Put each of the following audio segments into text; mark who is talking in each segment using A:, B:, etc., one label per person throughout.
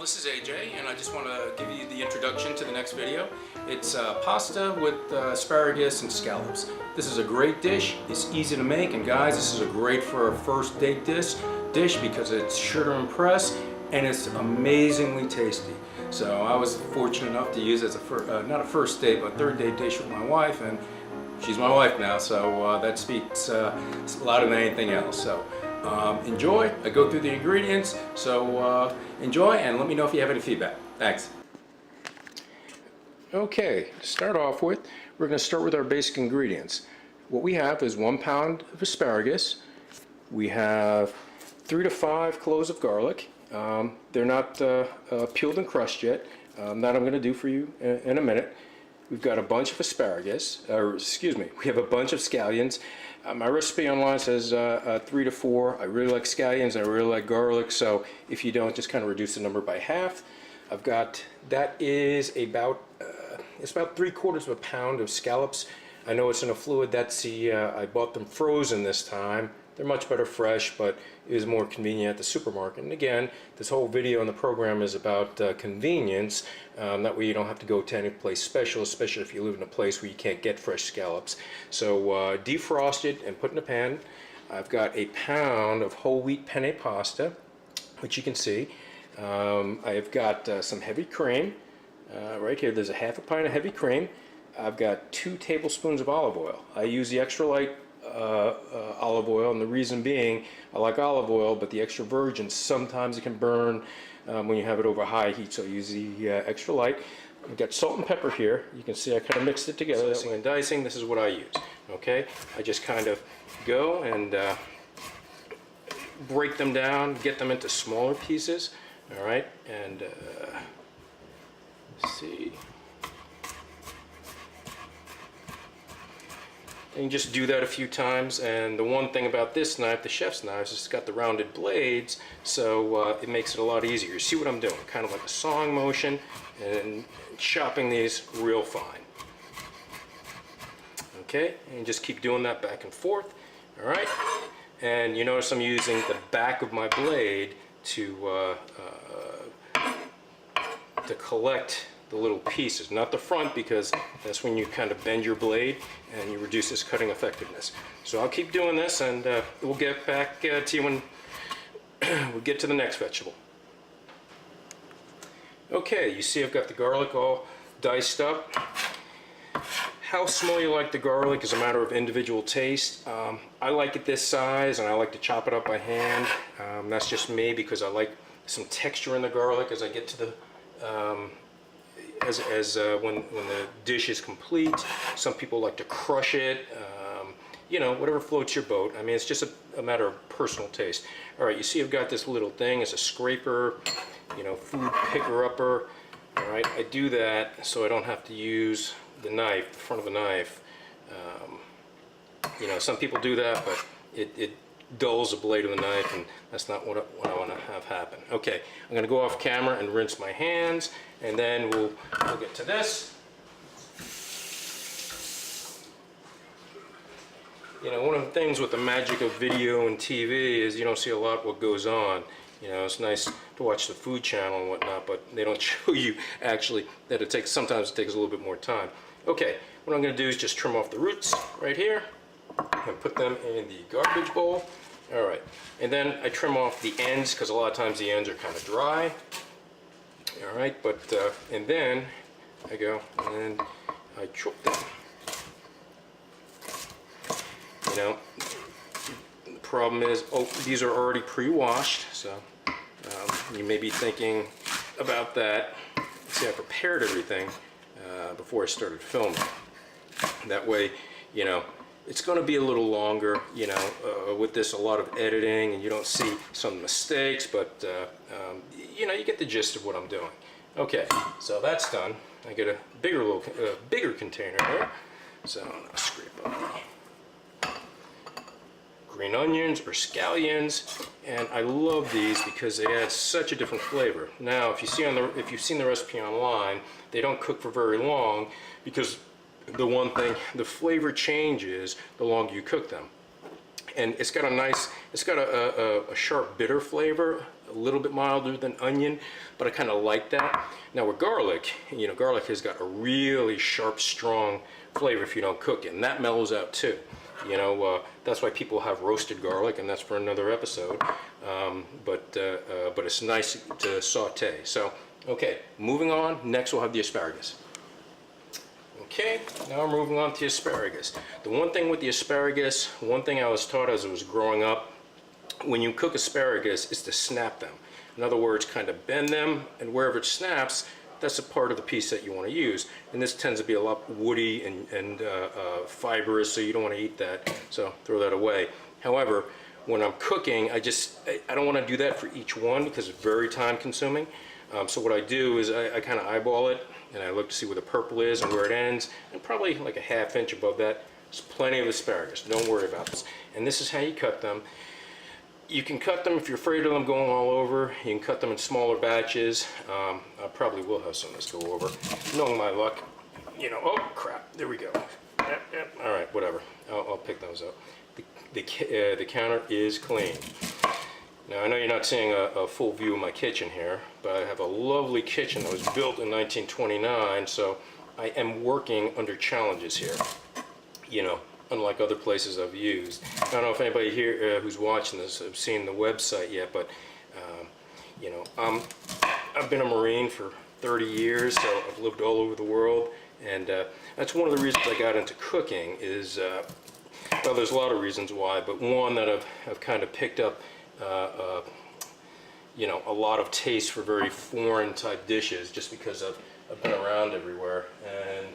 A: This is AJ, and I just want to give you the introduction to the next video. It's pasta with asparagus and scallops. This is a great dish. It's easy to make, and guys, this is a great for a first date dish because it's sure to impress, and it's amazingly tasty. So I was fortunate enough to use it as a not a first date, but third date dish with my wife, and she's my wife now, so that speaks louder than anything else. So enjoy. I go through the ingredients, so enjoy and let me know if you have any feedback. Thanks. Okay, to start off with, we're going to start with our basic ingredients. What we have is 1 pound of asparagus. We have 3 to 5 cloves of garlic. They're not peeled and crushed yet. That I'm going to do for you in a minute. We've got a bunch of asparagus, or excuse me, we have a bunch of scallions. My recipe online says 3 to 4. I really like scallions, I really like garlic, so if you don't, just kind of reduce the number by half. I've got, that is about, it's about 3/4 pound of scallops. I know it's in a fluid, that's the, I bought them frozen this time. They're much better fresh, but it is more convenient at the supermarket. And again, this whole video in the program is about convenience. That way you don't have to go to any place special, especially if you live in a place where you can't get fresh scallops. So defrosted and put in a pan. I've got a pound of whole wheat penne pasta, which you can see. I've got some heavy cream. Right here, there's a half a pint of heavy cream. I've got 2 tablespoons of olive oil. I use the extra light olive oil, and the reason being, I like olive oil, but the extra virgin, sometimes it can burn when you have it over high heat, so I use the extra light. I've got salt and pepper here. You can see I kind of mixed it together. Slicing and dicing, this is what I use. Okay, I just kind of go and break them down, get them into smaller pieces. All right, and let's see. And you just do that a few times, and the one thing about this knife, the chef's knife, is it's got the rounded blades, so it makes it a lot easier. See what I'm doing? Kind of like a sawing motion and chopping these real fine. Okay, and just keep doing that back and forth. All right, and you notice I'm using the back of my blade to collect the little pieces, not the front, because that's when you kind of bend your blade and you reduce its cutting effectiveness. So I'll keep doing this, and we'll get back to you when we get to the next vegetable. Okay, you see I've got the garlic all diced up. How small you like the garlic is a matter of individual taste. I like it this size, and I like to chop it up by hand. That's just me, because I like some texture in the garlic as I get to the when the dish is complete. Some people like to crush it, you know, whatever floats your boat. I mean, it's just a matter of personal taste. All right, you see I've got this little thing. It's a scraper, you know, food picker-upper. All right, I do that so I don't have to use the knife, the front of the knife. You know, some people do that, but it dulls the blade of the knife, and that's not what I want to have happen. Okay, I'm going to go off camera and rinse my hands, and then we'll get to this. You know, one of the things with the magic of video and TV is you don't see a lot what goes on. You know, it's nice to watch the Food Channel and whatnot, but they don't show you actually that sometimes it takes a little bit more time. Okay, what I'm going to do is just trim off the roots right here and put them in the garbage bowl. All right, and then I trim off the ends, because a lot of times the ends are kind of dry. All right, but and then I go and I chop them. You know, the problem is, oh, these are already pre-washed, so you may be thinking about that. See, I prepared everything before I started filming. That way, you know, it's going to be a little longer, you know, with this, a lot of editing, and you don't see some mistakes, but you know, you get the gist of what I'm doing. Okay, so that's done. I get a bigger container here, so I'll scrape up the green onions or scallions, and I love these because they add such a different flavor. Now, if you've seen the recipe online, they don't cook for very long, because the one thing, the flavor changes the longer you cook them. and it's got a sharp bitter flavor, a little bit milder than onion, but I kind of like that. Now with garlic, you know, garlic has got a really sharp, strong flavor if you don't cook it, and that mellows out too. You know, that's why people have roasted garlic, and that's for another episode. But it's nice to saute. So, okay, moving on. Next, we'll have the asparagus. Okay, now we're moving on to the asparagus. The one thing with the asparagus, one thing I was taught as I was growing up, when you cook asparagus, is to snap them. In other words, kind of bend them, and wherever it snaps, that's a part of the piece that you want to use. And this tends to be a lot woody and fibrous, so you don't want to eat that, so throw that away. However, when I'm cooking, I don't want to do that for each one because it's very time consuming. So what I do is I kind of eyeball it, and I look to see where the purple is and where it ends, and probably like a ½ inch above that. There's plenty of asparagus, don't worry about this. And this is how you cut them. You can cut them if you're afraid of them going all over. You can cut them in smaller batches. I probably will have some of this go over. Knowing my luck, you know, oh crap, there we go. Yep. All right, whatever. I'll pick those up. The counter is clean. Now I know you're not seeing a full view of my kitchen here, but I have a lovely kitchen that was built in 1929, so I am working under challenges here. You know, unlike other places I've used. I don't know if anybody here who's watching this have seen the website yet, but you know, I've been a Marine for 30 years, so I've lived all over the world, and that's one of the reasons I got into cooking is, well, there's a lot of reasons why, but one that I've kind of picked up, you know, a lot of taste for very foreign type dishes just because I've been around everywhere. And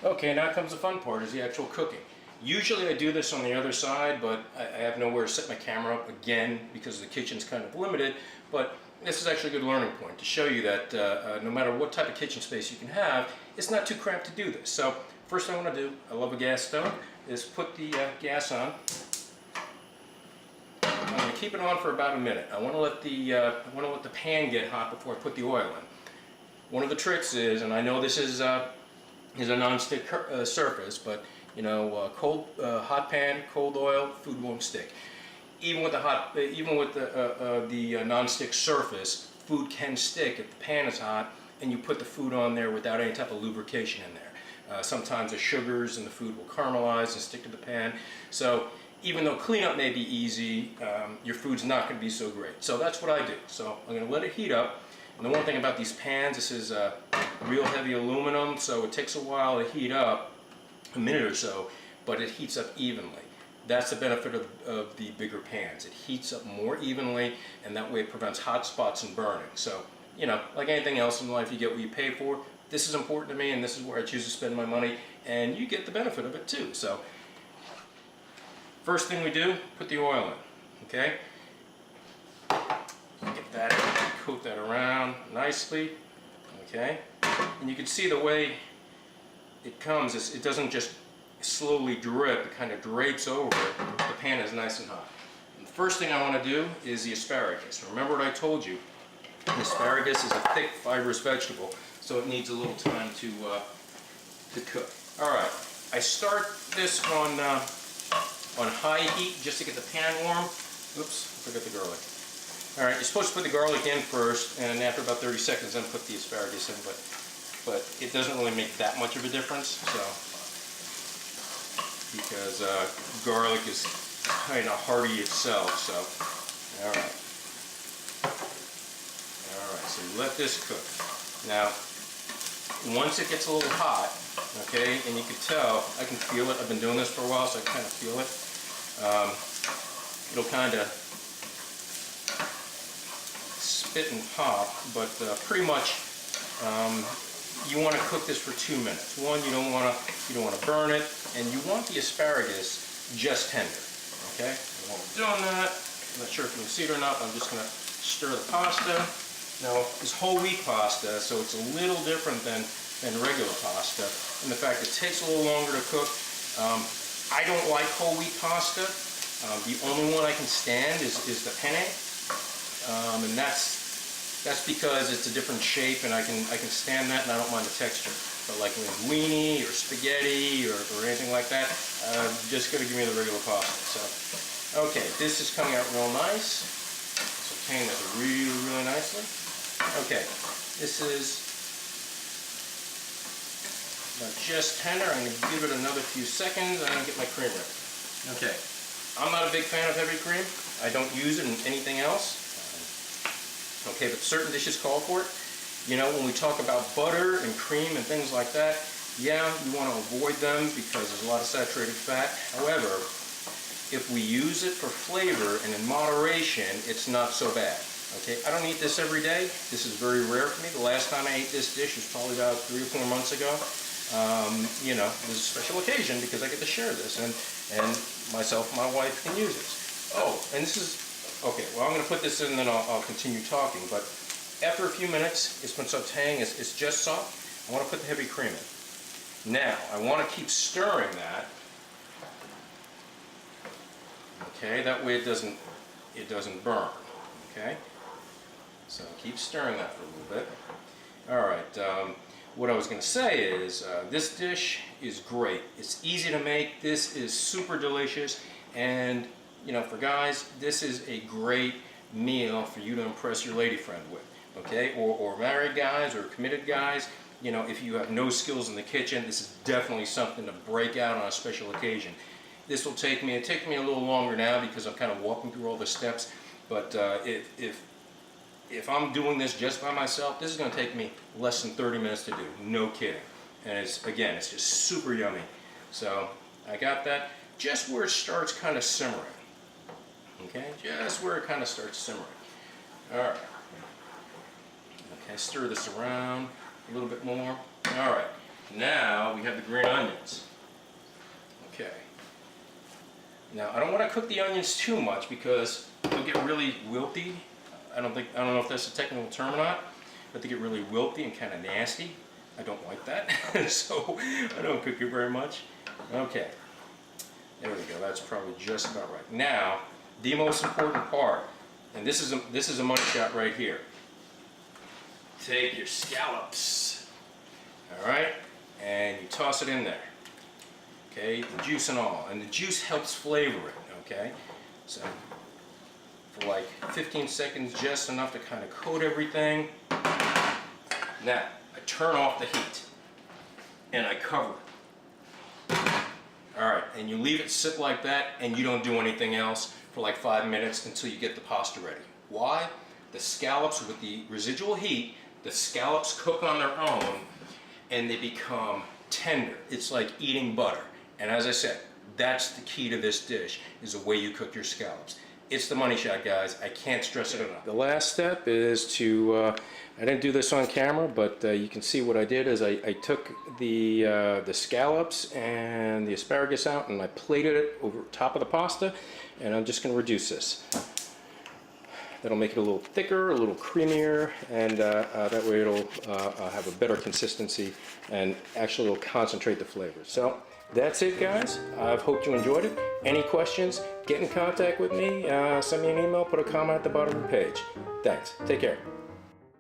A: okay, now comes the fun part, is the actual cooking. Usually I do this on the other side, but I have nowhere to set my camera up again because the kitchen's kind of limited, but this is actually a good learning point to show you that no matter what type of kitchen space you can have, it's not too cramped to do this. So first thing I want to do, I love a gas stove, is put the gas on. I'm going to keep it on for about a minute. I want to let the pan get hot before I put the oil in. One of the tricks is, and I know this is a non-stick surface, but you know, hot pan, cold oil, food won't stick. Even with the non-stick surface, food can stick if the pan is hot and you put the food on there without any type of lubrication in there. Sometimes the sugars in the food will caramelize and stick to the pan. So even though cleanup may be easy, your food's not going to be so great. So that's what I do. So I'm going to let it heat up. And the one thing about these pans, this is real heavy aluminum, so it takes a while to heat up, a minute or so, but it heats up evenly. That's the benefit of the bigger pans. It heats up more evenly, and that way it prevents hot spots and burning. So, you know, like anything else in life, you get what you pay for. This is important to me, and this is where I choose to spend my money, and you get the benefit of it too. So, first thing we do, put the oil in, okay? Get that, coat that around nicely, okay? And you can see the way it comes, it doesn't just slowly drip, it kind of drapes over it. The pan is nice and hot. And the first thing I want to do is the asparagus. Remember what I told you, asparagus is a thick, fibrous vegetable, so it needs a little time to cook. Alright, I start this on high heat just to get the pan warm. Oops, I forgot the garlic. Alright, you're supposed to put the garlic in first, and after about 30 seconds then put the asparagus in, but it doesn't really make that much of a difference, so, because garlic is kind of hearty itself, so, alright, so you let this cook. Now, once it gets a little hot, okay, and you can tell, I can feel it, I've been doing this for a while, so I can kind of feel it, it'll kind of spit and pop, but pretty much you want to cook this for 2 minutes. One, you don't want to burn it, and you want the asparagus just tender. Okay, and while we're doing that, I'm not sure if you can see it or not, but I'm just going to stir the pasta. Now, it's whole wheat pasta, so it's a little different than regular pasta, and the fact it takes a little longer to cook. I don't like whole wheat pasta. The only one I can stand is the penne. And that's because it's a different shape, and I can stand that, and I don't mind the texture. But like linguine or spaghetti or anything like that, just gonna give me the regular pasta. So, okay, this is coming out real nice. Sauteing that really, really nicely. Okay, this is just tender. I'm going to give it another few seconds. I'm going to get my cream ready. Okay, I'm not a big fan of heavy cream. I don't use it in anything else. Okay, but certain dishes call for it. You know, when we talk about butter and cream and things like that, yeah, you want to avoid them because there's a lot of saturated fat. However, if we use it for flavor and in moderation, it's not so bad. Okay, I don't eat this every day. This is very rare for me. The last time I ate this dish was probably about 3 or 4 months ago. You know, it was a special occasion because I get to share this, and myself and my wife can use this. Oh, and this is, okay, well, I'm going to put this in and then I'll continue talking, but after a few minutes, it's been sauteing, it's just soft. I want to put the heavy cream in. Now, I want to keep stirring that. Okay, that way it doesn't burn. Okay, so keep stirring that for a little bit. All right. What I was going to say is this dish is great. It's easy to make. This is super delicious, and you know, for guys, this is a great meal for you to impress your lady friend with. Okay, or married guys or committed guys. You know, if you have no skills in the kitchen, this is definitely something to break out on a special occasion. This will take me. It takes me a little longer now because I'm kind of walking through all the steps. But if I'm doing this just by myself, this is going to take me less than 30 minutes to do. No kidding. And it's just super yummy. So I got that just where it starts kind of simmering. Okay, just where it kind of starts simmering. All right. Okay, stir this around a little bit more. All right. Now we have the green onions. Okay. Now I don't want to cook the onions too much because they'll get really wilty. I don't know if that's a technical term or not, but they get really wilty and kind of nasty. I don't like that, so I don't cook it very much. Okay, there we go. That's probably just about right. Now, the most important part, and this is a money shot right here. Take your scallops, all right, and you toss it in there. Okay, the juice and all, and the juice helps flavor it. Okay, so for like 15 seconds, just enough to kind of coat everything. Now, I turn off the heat and I cover it. All right, and you leave it sit like that and you don't do anything else for like 5 minutes until you get the pasta ready. Why? The scallops, with the residual heat, the scallops cook on their own and they become tender. It's like eating butter. And as I said, that's the key to this dish, is the way you cook your scallops. It's the money shot, guys. I can't stress it enough. The last step is to, I didn't do this on camera, but you can see what I did is I took the scallops and the asparagus out and I plated it over top of the pasta, and I'm just going to reduce this. That'll make it a little thicker, a little creamier, and that way it'll have a better consistency and actually it'll concentrate the flavors. So that's it, guys. I hope you enjoyed it. Any questions, get in contact with me, send me an email, put a comment at the bottom of the page. Thanks. Take care.